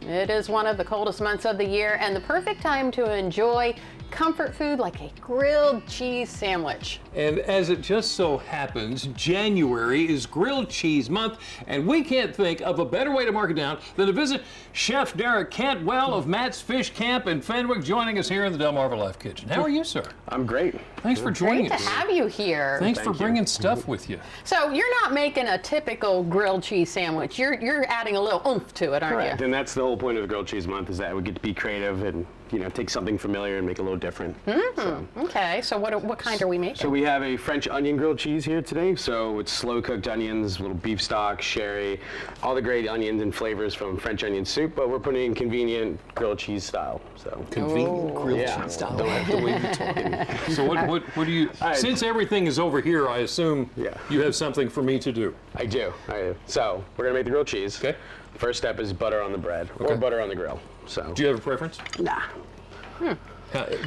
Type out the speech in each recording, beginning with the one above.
It is one of the coldest months of the year and the perfect time to enjoy comfort food like a grilled cheese sandwich. And as it just so happens, January is grilled cheese month, and we can't think of a better way to mark it down than to visit Chef Derek Cantwell of Matt's Fish Camp in Fenwick joining us here in the Delmarva Life Kitchen. How are you, sir? I'm great. Thanks for joining Great us. to have you here. Thanks for bringing stuff with you. So you're not making a typical grilled cheese sandwich. You're adding a little oomph to it, aren't Correct, you? and that's the whole point of the grilled cheese month, is that we get to be creative and take something familiar and make it a little different. Okay, so what kind are we making? So we have a French onion grilled cheese here today. So it's slow cooked onions, little beef stock, sherry, all the great onions and flavors from French onion soup, but we're putting in convenient grilled cheese style. So Convenient grilled cheese style. Don't have to wait talking. So what do you, since everything is over here, I assume you have something for me to do. I do. So we're gonna make the grilled cheese. Okay. First step is butter on the bread or butter on the grill. So. Do you have a preference? Nah.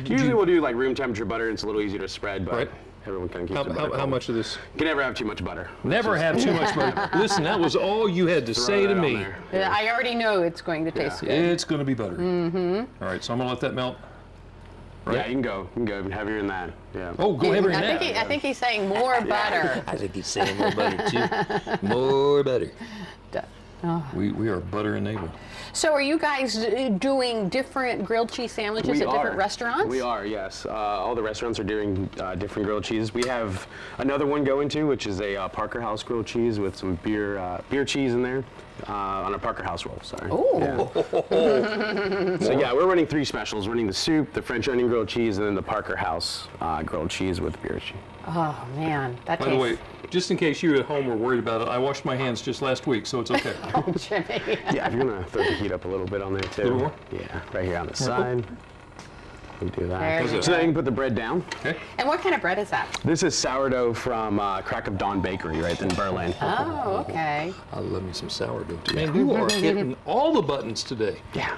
Usually we'll do like room temperature butter, and it's a little easier to spread, but everyone kind of keeps the butter cold. How much of this? You can never have too much butter. Never have too much butter. Listen, that was all you had to say to me. I already know it's going to taste good. It's going to be buttery. All right, so I'm going to let that melt. Right? Yeah, you can go even heavier than that. Yeah. Oh, go heavier than that. I think he's saying more butter. I think he's saying more butter too. More butter. We are butter enabled. So are you guys doing different grilled cheese sandwiches at different restaurants? We are, yes. All the restaurants are doing different grilled cheese. We have another one going to, which is a Parker House grilled cheese with some beer cheese in there on a Parker House roll, sorry. Oh. Yeah. So yeah, we're running 3 specials. We're running the soup, the French onion grilled cheese, and then the Parker House grilled cheese with beer cheese. Oh man, that tastes... By the way, just in case you at home were worried about it, I washed my hands just last week, so it's okay. Oh, Jimmy. Yeah, if you're gonna throw the heat up a little bit on there too. A little more? Yeah, right here on the side. We do that. There you So now you can put the bread down. Okay. And what kind of bread is that? This is sourdough from Crack of Dawn Bakery right in Berlin. Oh, okay. I love me some sourdough too. Man, you are hitting all the buttons today. Yeah.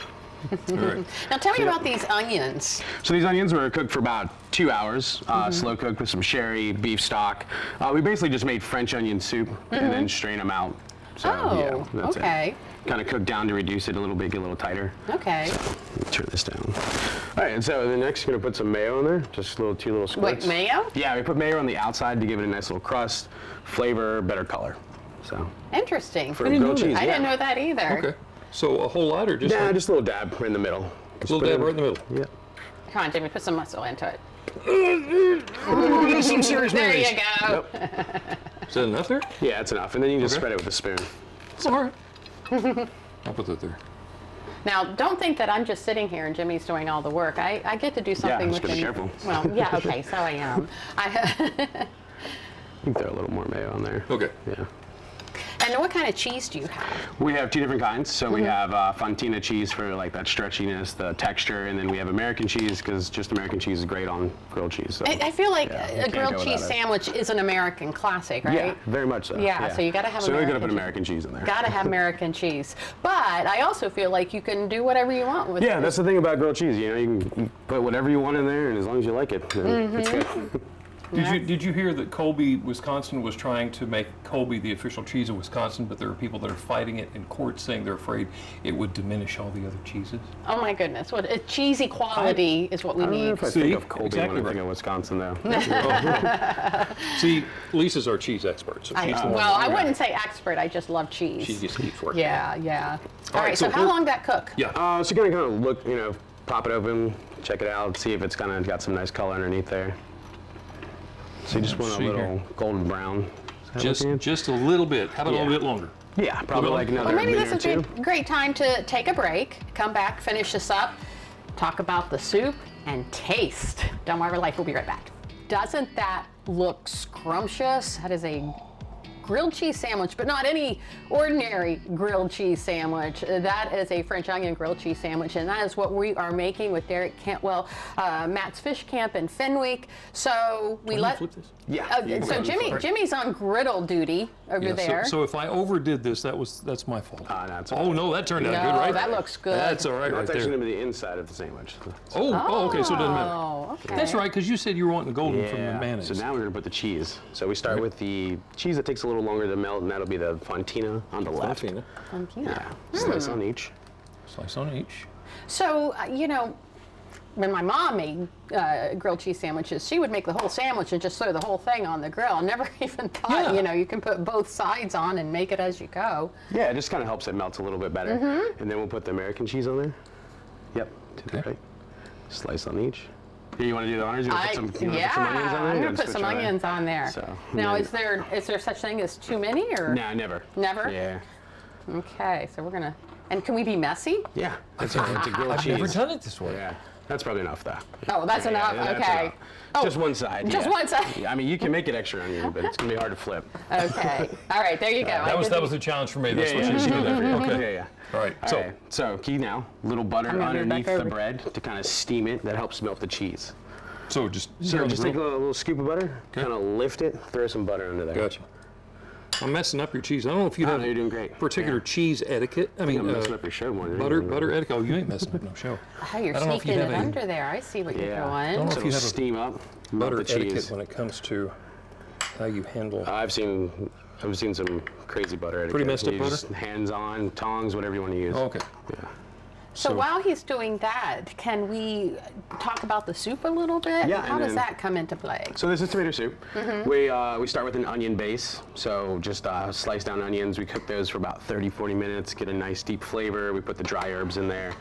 All right. Now tell me about these onions. So these onions were cooked for about 2 hours, slow cooked with some sherry, beef stock. We basically just made French onion soup and then strain them out. So yeah, that's it. Kind of cooked down to reduce it a little bit, get a little tighter. Okay. Turn this down. All right, and so then next, you're gonna put some mayo in there, just two little squirts. Wait, mayo? Yeah, we put mayo on the outside to give it a nice little crust, flavor, better color. So. Interesting. For grilled cheese, I didn't know that either. Okay. So a whole lot or just? Yeah, just a little dab right in the middle. Just a little dab right in the middle. Yeah. Come on, Jimmy, put some muscle into it. Some serious There mayonnaise. you go. Yep. Is that enough there? Yeah, that's enough. And then you just spread it with a spoon. All right. I'll put that there. Now, don't think that I'm just sitting here and Jimmy's doing all the work. I get to do something with just him. be careful. Well, yeah, okay, so I am. You can throw a little more mayo on there. Okay. Yeah. And what kind of cheese do you have? We have 2 different kinds. So we have Fontina cheese for like that stretchiness, the texture, and then we have American cheese because just American cheese is great on grilled cheese. So, I feel like yeah, a grilled cheese sandwich is an American classic, right? Yeah, very much so. Yeah, so you got to have So we American got to put cheese. American cheese in there. Got to have American cheese. But I also feel like you can do whatever you want with it. Yeah, that's the thing about grilled cheese. You can put whatever you want in there, and as long as you like it, then it's good. Did you hear that Colby, Wisconsin was trying to make Colby the official cheese of Wisconsin, but there are people that are fighting it in court saying they're afraid it would diminish all the other cheeses? Oh my goodness, what a cheesy quality is what we I don't know need. if I think of Colby when I think of Wisconsin, though. See, Lisa's our cheese expert. So she's the one Well, that- I wouldn't say expert, I just love cheese. She just keeps working. Yeah. All right, right, so how long did that cook? Yeah. So you're going to kind of look, pop it open, check it out, see if it's kind of got some nice color underneath there. So you just want a little golden brown. Just a little bit. How about a little bit longer? Yeah, probably like another Well, maybe minute this or is two. a great time to take a break, come back, finish this up, talk about the soup, and taste. Delmarva Life will be right back. Doesn't that look scrumptious? That is a grilled cheese sandwich, but not any ordinary grilled cheese sandwich. That is a French onion grilled cheese sandwich, and that is what we are making with Derek Cantwell, Matt's Fish Camp in Fenwick. So we let. Flip this? Yeah. So Jimmy's on griddle duty over there. So if I overdid this, that's my fault. That's Oh no, that turned out No, good, right? that looks good. That's all right, That's right actually there. going to be the inside of the sandwich. Okay, so it doesn't matter. Oh, okay. That's right, because you said you were wanting the golden from the Yeah. mayonnaise. So now we're going to put the cheese. So we start with the cheese that takes a little longer to melt, and that'll be the Fontina on the left. Fontina. Fontina. Yeah, slice on each. Slice on each. So, you know, when my mom made grilled cheese sandwiches, she would make the whole sandwich and just throw the whole thing on the grill. Never even thought, Yeah. you know, you can put both sides on and make it as you go. Yeah, it just kind of helps it melt a little bit better. And then we'll put the American cheese on there. Yep, to the right. Slice on each. Here, you want to do the honors? You want to put some onions on there? I'm going to put some onions on there. So, now, then- is there such thing as too many, or? Nah, never. Never? Yeah. Okay, so we're going to, and can we be messy? Yeah, that's a grilled I've cheese. never done it this way. Yeah, that's probably enough though. Oh, that's Yeah, enough? that's Okay. enough. Oh, Just one side. just yeah. one side. Yeah, I mean, you can make it extra onion, but it's gonna be hard to flip. Okay. All right, there you go. That was the challenge for me. That's what she's doing that for you. Okay. Yeah. All right. All right. So key now, little butter gonna move it underneath back the over. bread to kind of steam it. That helps melt the cheese. So just So just take a little scoop of butter, kind of lift it, throw some butter under there. Gotcha. I'm messing up your cheese. I don't know if you Oh, have no, you're doing great. particular Yeah. cheese etiquette. I mean, I'm messing up your show more than butter anything. etiquette. Oh, you ain't messing up no show. Oh, you're I don't know if you sneaking it have a under there. I see what you're Yeah. I don't doing. know So if you have a steam up, melt butter the etiquette cheese. when it comes to how you handle. I've seen some crazy butter etiquette. Pretty messed up You butter? just hands on, tongs, whatever you want to use. Oh, okay. Yeah. So while he's doing that, can we talk about the soup a little bit? Yeah, How and does then- that come into play? So this is tomato soup. We start with an onion base. So just slice down onions. We cook those for about 30-40 minutes, get a nice deep flavor. We put the dry herbs in there,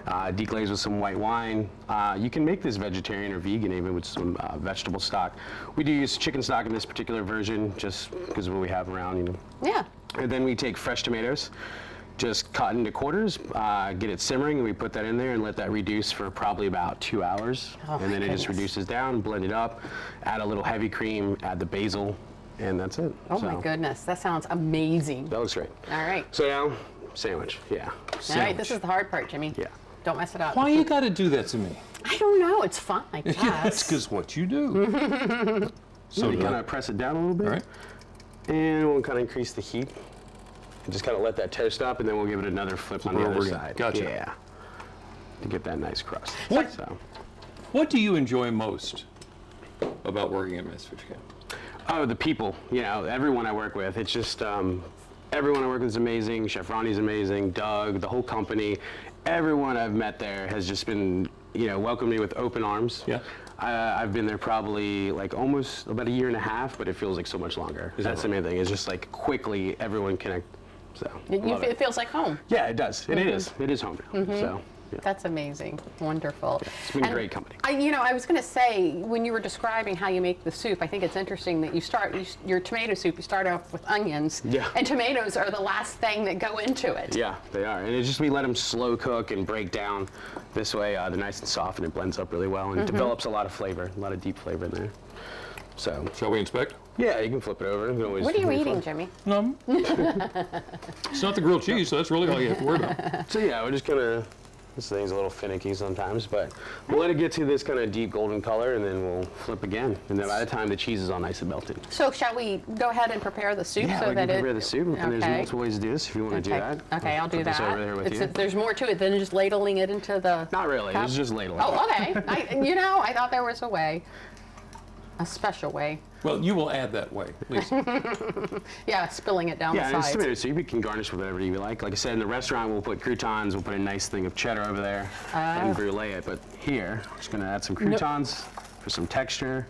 deglaze with some white wine. You can make this vegetarian or vegan even with some vegetable stock. We do use chicken stock in this particular version just because of what we have around, you know. Yeah. And then we take fresh tomatoes, just cut into quarters, get it simmering, and we put that in there and let that reduce for probably about 2 hours. Oh, and then my it just goodness. reduces down, blend it up, add a little heavy cream, add the basil, and that's it. Oh my goodness, that sounds amazing. That looks great. All right. So now, sandwich, yeah. All right, this is the hard part, Jimmy. Yeah. Don't mess it up. Why you got to do that to me? I don't know. It's fun, I guess. Yeah, that's because what you do. So you do kind I. of press it down a little bit, All right. and we'll kind of increase the heat. And just kind of let that toast up, and then we'll give it another flip on the over other again. side. Gotcha. Yeah. To get that nice crust. What? So. What do you enjoy most about working at Matt's Fish Camp? Oh, the people, you know, everyone I work with. It's just, everyone I work with is amazing. Chef Ronnie's amazing, Doug, the whole company. Everyone I've met there has just been, you know, welcomed me with open arms. Yeah. I've been there probably like almost about 1.5 years, but it feels like so much longer. That's the main thing. It's just like quickly everyone connect. So, love It feels like home. Yeah, it does. It is. It is home now. So, yeah. That's amazing. Wonderful. It's been a great company. I was going to say, when you were describing how you make the soup, I think it's interesting that your tomato soup, you start off with onions, Yeah. and tomatoes are the last thing that go into it. Yeah, they are. And it's just we let them slow cook and break down. This way, they're nice and soft, and it blends up really well and develops a lot of flavor, a lot of deep flavor in there. So, Shall we inspect? yeah, you can flip it over. You can always What are you reflip. eating, Jimmy? No. It's not the grilled cheese, so that's really all you have to worry about. So yeah, we're just gonna. This thing's a little finicky sometimes, but we'll let it get to this kind of deep golden color, and then we'll flip again. And then by the time the cheese is all nice and melted. So shall we go ahead and prepare the soup Yeah, so we that can prepare the soup, and there's Okay. multiple ways to do this if you want to do that. Okay, I'll do Put this that. over there with you. There's more to it than just ladling it into the. Not really. cup. It's just ladling. Oh, okay. I thought there was a way, a special way. Well, you will add that way, Lisa. Yeah, spilling it down Yeah, and the it's sides. tomato soup. You can garnish with whatever you like. Like I said, in the restaurant, we'll put croutons. We'll put a nice thing of cheddar over there and brulee it. But here, we're just going to add some croutons for some texture,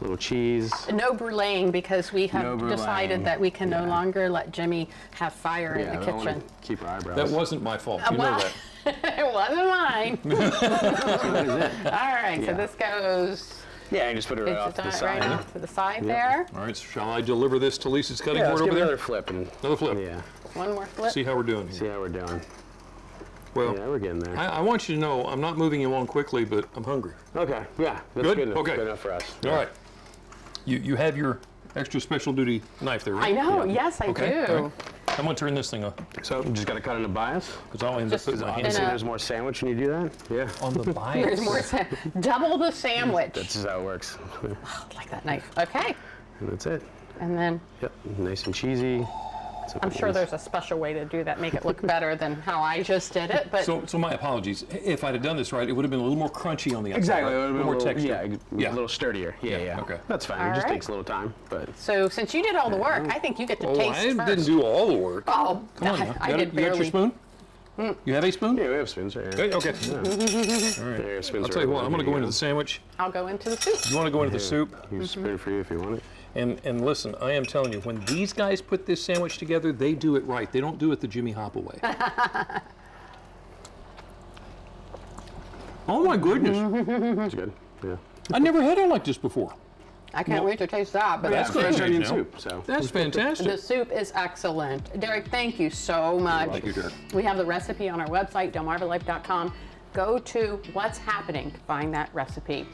a little cheese. No bruleeing because we have No decided bruleeing. that we can no Yeah. longer let Jimmy have fire in Yeah, the we don't wanna kitchen. keep our eyebrows. That wasn't my fault. You know Well, that. it wasn't mine. That is it. All right, so Yeah. this goes Yeah, you just put it right off to the right side. off to the side there. All right, so shall I deliver this to Lisa's cutting Yeah, board let's over give it there? another flip and Another flip. yeah, One more flip. See how we're doing see here. how we're doing. Well, Yeah, we're getting there. I want you to know I'm not moving you along quickly, but I'm hungry. Okay, yeah, that's Good? good enough. Okay. Good enough for us. All right. You have your extra special duty knife there, I right? know. Yes, I Okay. do. all right. I'm gonna turn this thing up. So you just got to cut in the bias. Because I'll end up Just putting my in hands Obviously, a- there's more sandwich when you do that. Yeah, on the bias. There's more. Double the sandwich. that's just how it works. Like that knife. Okay. And that's it. And then Yep, nice and cheesy. I'm sure there's a special way to do that, make it look better than how I just did it. But So my apologies. If I'd have done this right, it would have been a little more crunchy on the outside. Exactly, right? it would have been more texture. Yeah, a little sturdier. Yeah, Yeah, yeah. okay. That's fine. All It just right. takes a little time, but so since you did all the work, I think you get to Oh, taste I first. didn't do all the work. Oh, Come on now. I You got did your barely. spoon? You have a spoon? Yeah, we have spoons right here. Hey, okay. All right. There, spoons I'll tell you what, I'm going to go into the sandwich. I'll go into the soup. You want to go into the soup? Use a spoon for you if you want it. And listen, I am telling you, when these guys put this sandwich together, they do it right. They don't do it the Jimmy Hopper way. Oh my goodness. It's good. Yeah. I never had it like this before. I can't wait to taste that. But That's Yeah, good. French onion Now. soup. So. That's the fantastic. soup is excellent. Derek, thank you so much. Thank you, Derek. We have the recipe on our website, delmarvalife.com. Go to What's Happening to find that recipe.